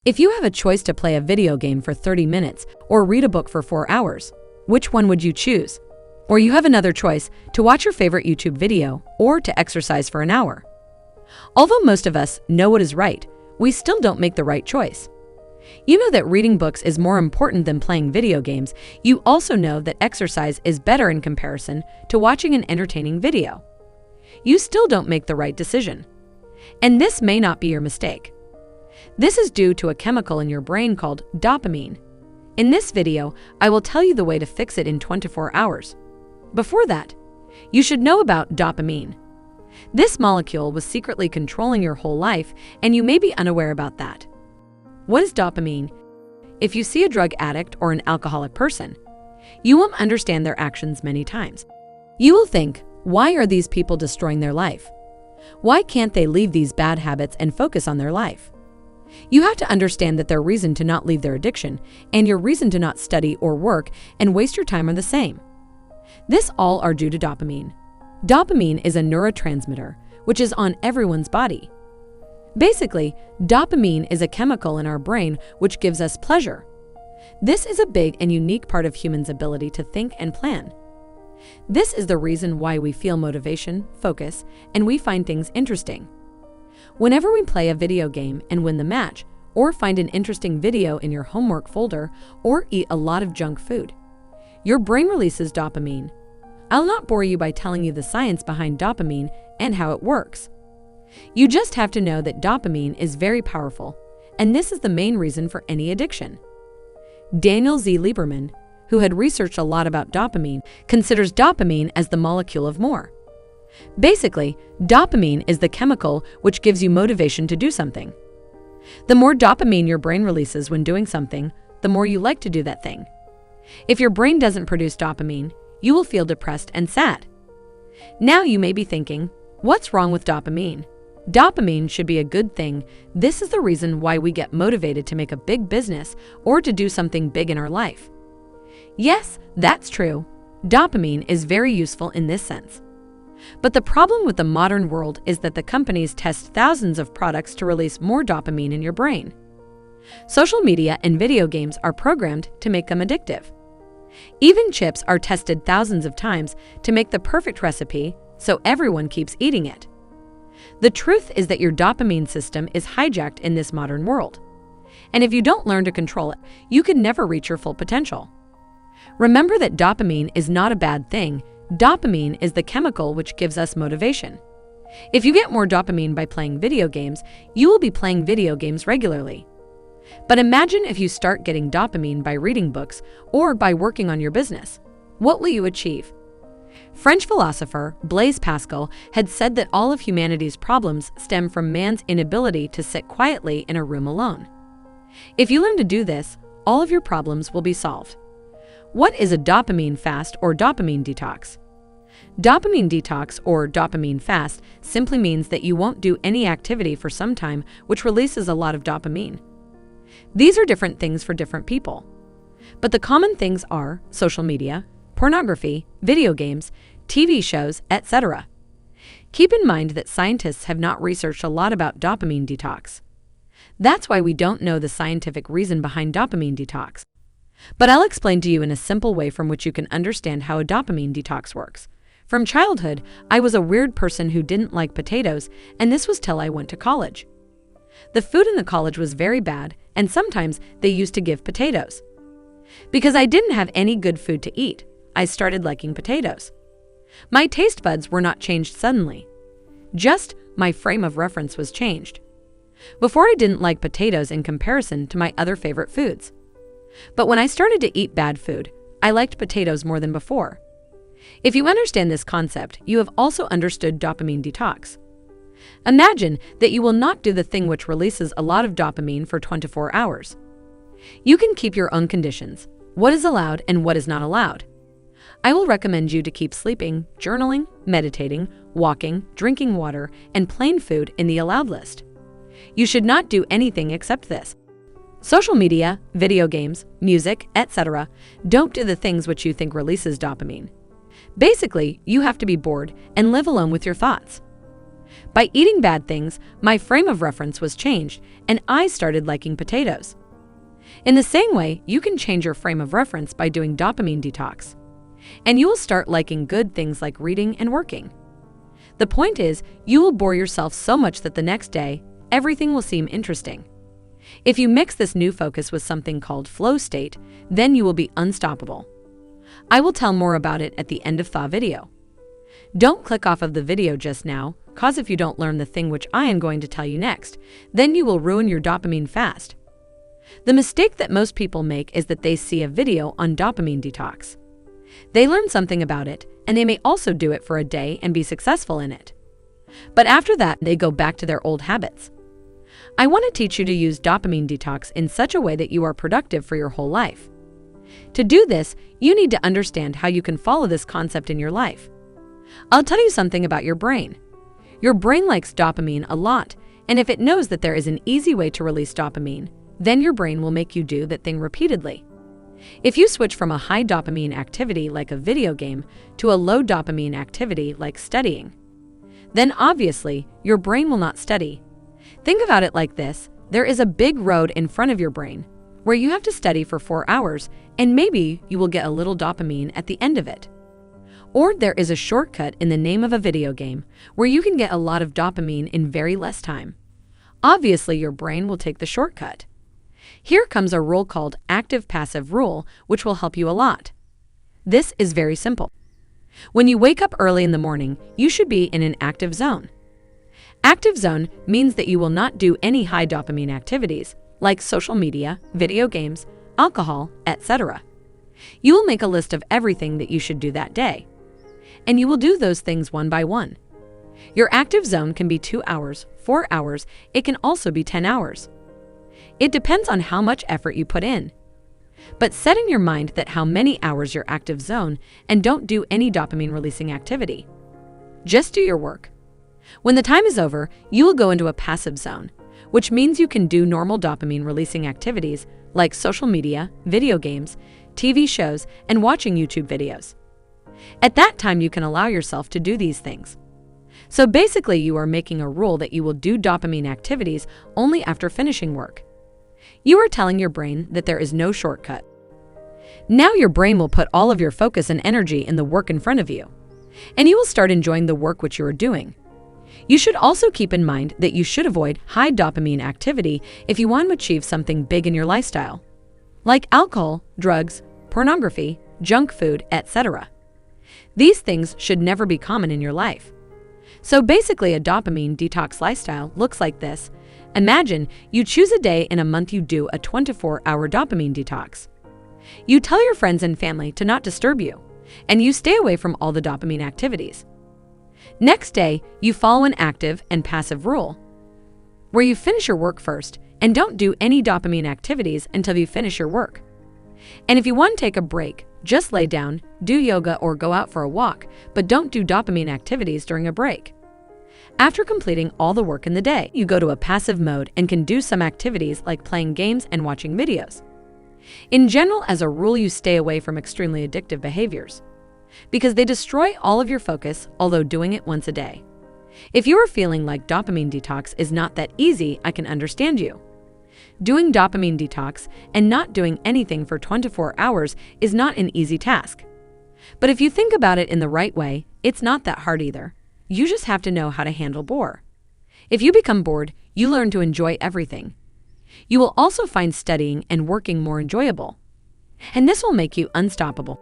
If you have a choice to play a video game for 30 minutes or read a book for 4 hours, which one would you choose? Or you have another choice to watch your favorite YouTube video or to exercise for an hour. Although most of us know what is right, we still don't make the right choice. You know that reading books is more important than playing video games. You also know that exercise is better in comparison to watching an entertaining video. You still don't make the right decision. And this may not be your mistake. This is due to a chemical in your brain called dopamine. In this video, I will tell you the way to fix it in 24 hours. Before that, you should know about dopamine. This molecule was secretly controlling your whole life, and you may be unaware about that. What is dopamine? If you see a drug addict or an alcoholic person, you won't understand their actions many times. You will think, why are these people destroying their life? Why can't they leave these bad habits and focus on their life? You have to understand that their reason to not leave their addiction and your reason to not study or work and waste your time are the same. This all are due to dopamine. Dopamine is a neurotransmitter, which is on everyone's body. Basically, dopamine is a chemical in our brain which gives us pleasure. This is a big and unique part of humans' ability to think and plan. This is the reason why we feel motivation, focus, and we find things interesting. Whenever we play a video game and win the match, or find an interesting video in your homework folder, or eat a lot of junk food, your brain releases dopamine. I'll not bore you by telling you the science behind dopamine and how it works. You just have to know that dopamine is very powerful, and this is the main reason for any addiction. Daniel Z. Lieberman, who had researched a lot about dopamine, considers dopamine as the molecule of more. Basically, dopamine is the chemical which gives you motivation to do something. The more dopamine your brain releases when doing something, the more you like to do that thing. If your brain doesn't produce dopamine, you will feel depressed and sad. Now you may be thinking, what's wrong with dopamine? Dopamine should be a good thing. This is the reason why we get motivated to make a big business or to do something big in our life. Yes, that's true. Dopamine is very useful in this sense. But the problem with the modern world is that the companies test thousands of products to release more dopamine in your brain. Social media and video games are programmed to make them addictive. Even chips are tested thousands of times to make the perfect recipe, so everyone keeps eating it. The truth is that your dopamine system is hijacked in this modern world. And if you don't learn to control it, you can never reach your full potential. Remember that dopamine is not a bad thing. Dopamine is the chemical which gives us motivation. If you get more dopamine by playing video games, you will be playing video games regularly. But imagine if you start getting dopamine by reading books or by working on your business. What will you achieve? French philosopher Blaise Pascal had said that all of humanity's problems stem from man's inability to sit quietly in a room alone. If you learn to do this, all of your problems will be solved. What is a dopamine fast or dopamine detox? Dopamine detox or dopamine fast simply means that you won't do any activity for some time which releases a lot of dopamine. These are different things for different people. But the common things are social media, pornography, video games, TV shows, etc. Keep in mind that scientists have not researched a lot about dopamine detox. That's why we don't know the scientific reason behind dopamine detox. But I'll explain to you in a simple way from which you can understand how a dopamine detox works. From childhood, I was a weird person who didn't like potatoes, and this was till I went to college. The food in the college was very bad, and sometimes they used to give potatoes. Because I didn't have any good food to eat, I started liking potatoes. My taste buds were not changed suddenly. Just my frame of reference was changed. Before I didn't like potatoes in comparison to my other favorite foods. But when I started to eat bad food, I liked potatoes more than before. If you understand this concept, you have also understood dopamine detox. Imagine that you will not do the thing which releases a lot of dopamine for 24 hours. You can keep your own conditions, what is allowed and what is not allowed. I will recommend you to keep sleeping, journaling, meditating, walking, drinking water, and plain food in the allowed list. You should not do anything except this. Social media, video games, music, etc. Don't do the things which you think releases dopamine. Basically, you have to be bored and live alone with your thoughts. By eating bad things, my frame of reference was changed and I started liking potatoes. In the same way, you can change your frame of reference by doing dopamine detox. And you will start liking good things like reading and working. The point is, you will bore yourself so much that the next day, everything will seem interesting. If you mix this new focus with something called flow state, then you will be unstoppable. I will tell more about it at the end of the video. Don't click off of the video just now, cause if you don't learn the thing which I am going to tell you next, then you will ruin your dopamine fast. The mistake that most people make is that they see a video on dopamine detox. They learn something about it, and they may also do it for a day and be successful in it. But after that, they go back to their old habits. I want to teach you to use dopamine detox in such a way that you are productive for your whole life. To do this, you need to understand how you can follow this concept in your life. I'll tell you something about your brain. Your brain likes dopamine a lot, and if it knows that there is an easy way to release dopamine, then your brain will make you do that thing repeatedly. If you switch from a high dopamine activity like a video game to a low dopamine activity like studying, then obviously your brain will not study. Think about it like this: there is a big road in front of your brain where you have to study for 4 hours, and maybe you will get a little dopamine at the end of it. Or there is a shortcut in the name of a video game where you can get a lot of dopamine in very less time. Obviously, your brain will take the shortcut. Here comes a rule called active-passive rule, which will help you a lot. This is very simple. When you wake up early in the morning, you should be in an active zone. Active zone means that you will not do any high dopamine activities like social media, video games, alcohol, etc. You will make a list of everything that you should do that day, and you will do those things one by one. Your active zone can be 2 hours, 4 hours, it can also be 10 hours. It depends on how much effort you put in. But set in your mind that how many hours your active zone and don't do any dopamine-releasing activity. Just do your work. When the time is over, you will go into a passive zone, which means you can do normal dopamine-releasing activities like social media, video games, TV shows, and watching YouTube videos. At that time, you can allow yourself to do these things. So basically, you are making a rule that you will do dopamine activities only after finishing work. You are telling your brain that there is no shortcut. Now your brain will put all of your focus and energy in the work in front of you, and you will start enjoying the work which you are doing. You should also keep in mind that you should avoid high dopamine activity if you want to achieve something big in your lifestyle, like alcohol, drugs, pornography, junk food, etc. These things should never be common in your life. So basically, a dopamine detox lifestyle looks like this. Imagine you choose a day in a month you do a 24-hour dopamine detox. You tell your friends and family to not disturb you, and you stay away from all the dopamine activities. Next day, you follow an active and passive rule, where you finish your work first and don't do any dopamine activities until you finish your work. And if you want to take a break, just lay down, do yoga, or go out for a walk, but don't do dopamine activities during a break. After completing all the work in the day, you go to a passive mode and can do some activities like playing games and watching videos. In general, as a rule, you stay away from extremely addictive behaviors, because they destroy all of your focus, although doing it once a day. If you are feeling like dopamine detox is not that easy, I can understand you. Doing dopamine detox and not doing anything for 24 hours is not an easy task. But if you think about it in the right way, it's not that hard either. You just have to know how to handle bore. If you become bored, you learn to enjoy everything. You will also find studying and working more enjoyable, and this will make you unstoppable.